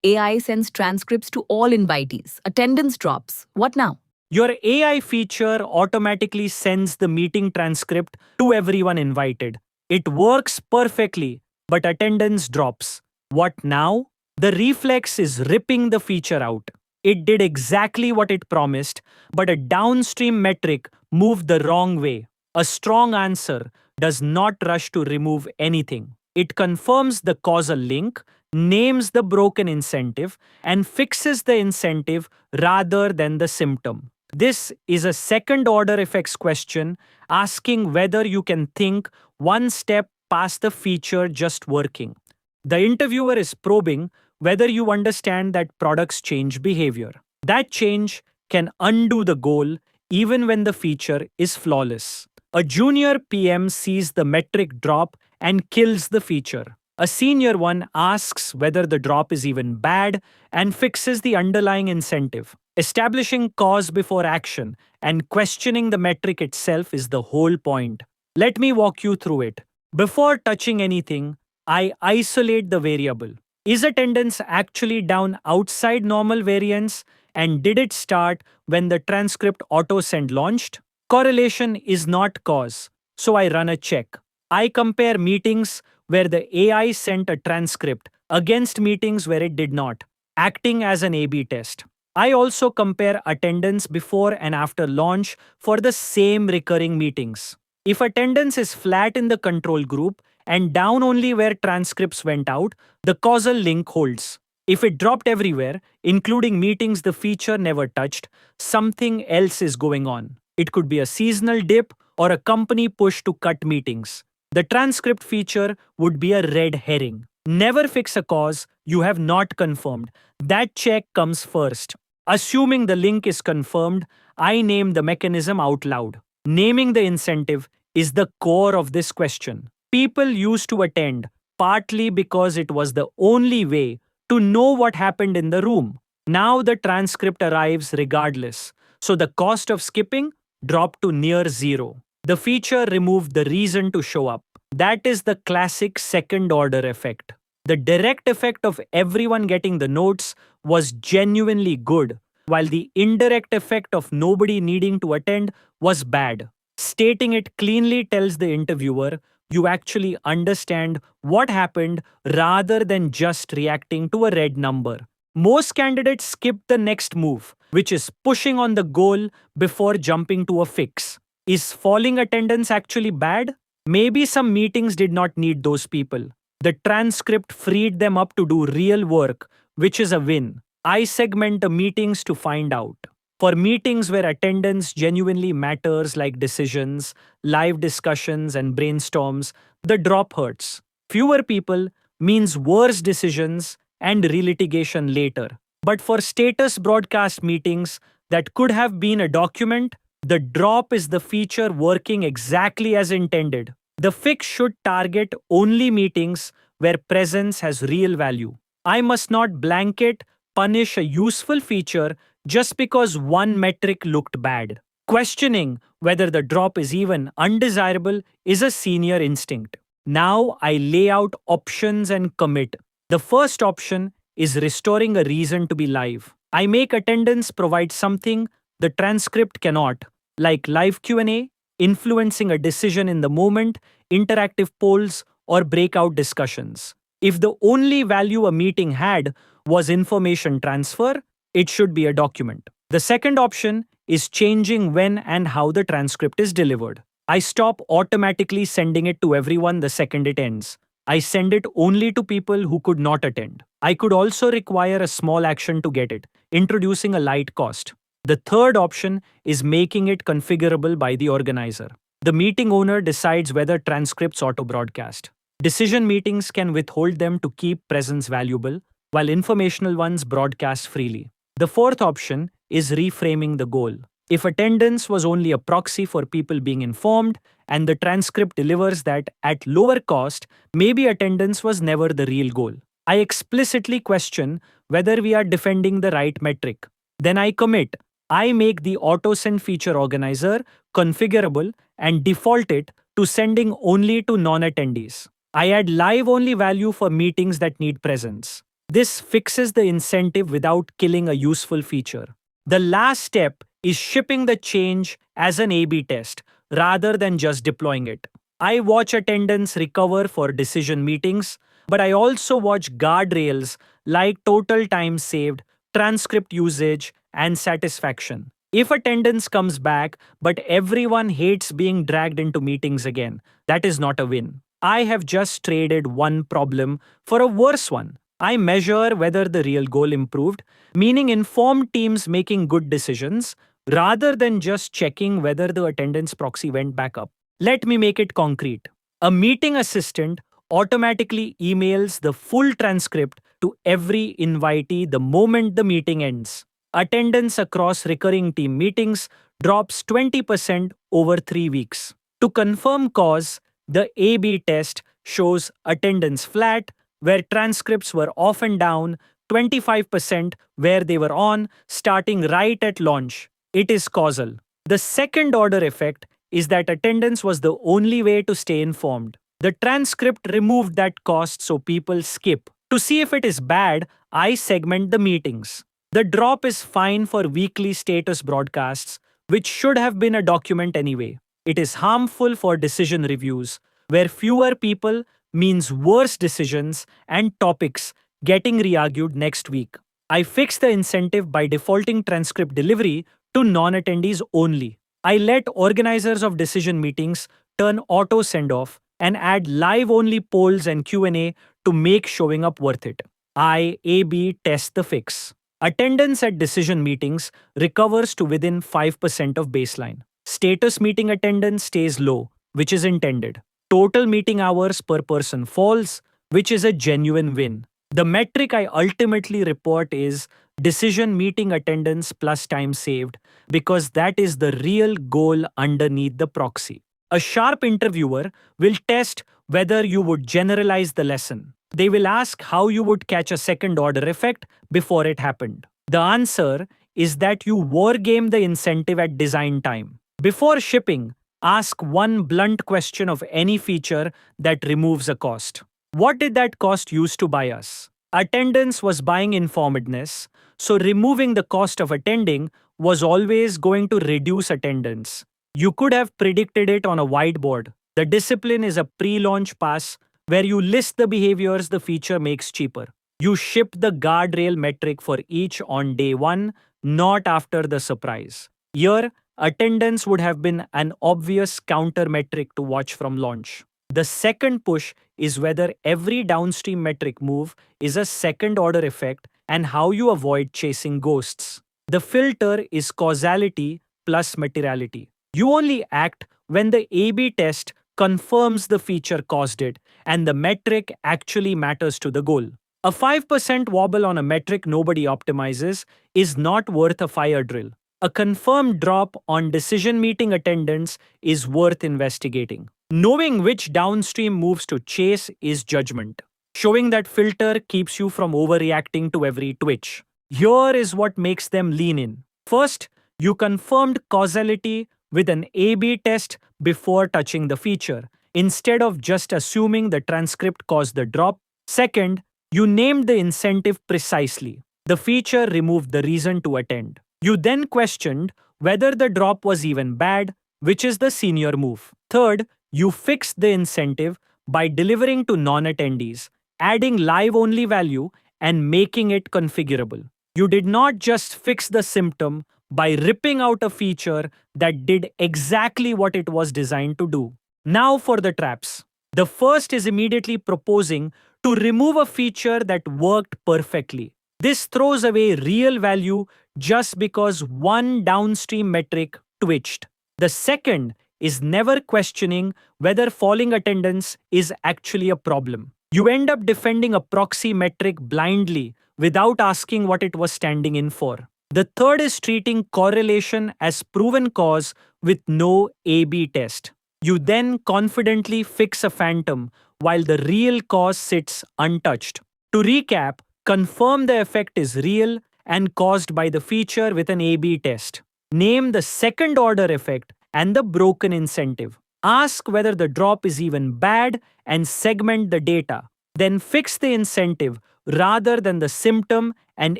AI sends transcripts to all invitees. Attendance drops. What now? Your AI feature automatically sends the meeting transcript to everyone invited. It works perfectly, but attendance drops. What now? The reflex is ripping the feature out. It did exactly what it promised, but a downstream metric moved the wrong way. A strong answer does not rush to remove anything. It confirms the causal link, names the broken incentive, and fixes the incentive rather than the symptom. This is a second order effects question asking whether you can think one step past the feature just working. The interviewer is probing whether you understand that products change behavior. That change can undo the goal even when the feature is flawless. A junior PM sees the metric drop and kills the feature. A senior one asks whether the drop is even bad and fixes the underlying incentive. Establishing cause before action and questioning the metric itself is the whole point. Let me walk you through it. Before touching anything, I isolate the variable. Is attendance actually down outside normal variance? And did it start when the transcript auto send launched? Correlation is not cause, so I run a check. I compare meetings where the AI sent a transcript against meetings where it did not, acting as an A B test. I also compare attendance before and after launch for the same recurring meetings. If attendance is flat in the control group and down only where transcripts went out, the causal link holds. If it dropped everywhere, including meetings the feature never touched, something else is going on. It could be a seasonal dip or a company push to cut meetings. The transcript feature would be a red herring. Never fix a cause you have not confirmed. That check comes first. Assuming the link is confirmed, I name the mechanism out loud. Naming the incentive is the core of this question. People used to attend partly because it was the only way to know what happened in the room. Now the transcript arrives regardless, so the cost of skipping dropped to near zero. The feature removed the reason to show up. That is the classic second order effect. The direct effect of everyone getting the notes was genuinely good, while the indirect effect of nobody needing to attend was bad. Stating it cleanly tells the interviewer you actually understand what happened rather than just reacting to a red number. Most candidates skip the next move, which is pushing on the goal before jumping to a fix. Is falling attendance actually bad? Maybe some meetings did not need those people. The transcript freed them up to do real work, which is a win. I segment the meetings to find out. For meetings where attendance genuinely matters, like decisions, live discussions, and brainstorms, the drop hurts. Fewer people means worse decisions and relitigation later. But for status broadcast meetings that could have been a document, the drop is the feature working exactly as intended. The fix should target only meetings where presence has real value. I must not blanket punish a useful feature just because one metric looked bad. Questioning whether the drop is even undesirable is a senior instinct. Now I lay out options and commit. The first option is restoring a reason to be live. I make attendance provide something the transcript cannot, like live Q&A, influencing a decision in the moment, interactive polls, or breakout discussions. If the only value a meeting had was information transfer, it should be a document. The second option is changing when and how the transcript is delivered. I stop automatically sending it to everyone the second it ends. I send it only to people who could not attend. I could also require a small action to get it, introducing a light cost. The third option is making it configurable by the organizer. The meeting owner decides whether transcripts auto broadcast. Decision meetings can withhold them to keep presence valuable, while informational ones broadcast freely. The fourth option is reframing the goal. If attendance was only a proxy for people being informed and the transcript delivers that at lower cost, maybe attendance was never the real goal. I explicitly question whether we are defending the right metric. Then I commit. I make the auto-send feature organizer configurable and default it to sending only to non-attendees. I add live-only value for meetings that need presence. This fixes the incentive without killing a useful feature. The last step is shipping the change as an A/B test rather than just deploying it. I watch attendance recover for decision meetings, but I also watch guardrails like total time saved, transcript usage, and satisfaction. If attendance comes back, but everyone hates being dragged into meetings again, that is not a win. I have just traded one problem for a worse one. I measure whether the real goal improved, meaning informed teams making good decisions, rather than just checking whether the attendance proxy went back up. Let me make it concrete. A meeting assistant automatically emails the full transcript to every invitee the moment the meeting ends. Attendance across recurring team meetings drops 20% over 3 weeks. To confirm cause, the A/B test shows attendance flat, where transcripts were often down, 25% where they were on, starting right at launch. It is causal. The second order effect is that attendance was the only way to stay informed. The transcript removed that cost so people skip. To see if it is bad, I segment the meetings. The drop is fine for weekly status broadcasts, which should have been a document anyway. It is harmful for decision reviews, where fewer people means worse decisions and topics getting re-argued next week. I fix the incentive by defaulting transcript delivery to non-attendees only. I let organizers of decision meetings turn auto send-off and add live-only polls and Q&A to make showing up worth it. I A/B test the fix. Attendance at decision meetings recovers to within 5% of baseline. Status meeting attendance stays low, which is intended. Total meeting hours per person falls, which is a genuine win. The metric I ultimately report is decision meeting attendance plus time saved, because that is the real goal underneath the proxy. A sharp interviewer will test whether you would generalize the lesson. They will ask how you would catch a second order effect before it happened. The answer is that you wargame the incentive at design time. Before shipping, ask one blunt question of any feature that removes a cost. What did that cost use to buy us? Attendance was buying informedness, so removing the cost of attending was always going to reduce attendance. You could have predicted it on a whiteboard. The discipline is a pre-launch pass where you list the behaviors the feature makes cheaper. You ship the guardrail metric for each on day one, not after the surprise. Here, attendance would have been an obvious counter metric to watch from launch. The second push is whether every downstream metric move is a second order effect and how you avoid chasing ghosts. The filter is causality plus materiality. You only act when the A/B test confirms the feature caused it and the metric actually matters to the goal. A 5% wobble on a metric nobody optimizes is not worth a fire drill. A confirmed drop on decision meeting attendance is worth investigating. Knowing which downstream moves to chase is judgment. Showing that filter keeps you from overreacting to every twitch. Here is what makes them lean in. First, you confirmed causality with an A/B test before touching the feature, instead of just assuming the transcript caused the drop. Second, you named the incentive precisely. The feature removed the reason to attend. You then questioned whether the drop was even bad, which is the senior move. Third, you fixed the incentive by delivering to non-attendees, adding live-only value, and making it configurable. You did not just fix the symptom by ripping out a feature that did exactly what it was designed to do. Now for the traps. The first is immediately proposing to remove a feature that worked perfectly. This throws away real value just because one downstream metric twitched. The second is never questioning whether falling attendance is actually a problem. You end up defending a proxy metric blindly without asking what it was standing in for. The third is treating correlation as proven cause with no A/B test. You then confidently fix a phantom while the real cause sits untouched. To recap, confirm the effect is real and caused by the feature with an A/B test. Name the second order effect and the broken incentive. Ask whether the drop is even bad and segment the data. Then fix the incentive rather than the symptom and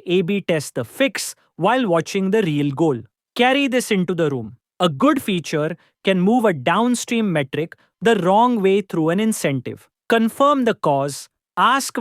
A/B test the fix while watching the real goal. Carry this into the room. A good feature can move a downstream metric the wrong way through an incentive. Confirm the cause, ask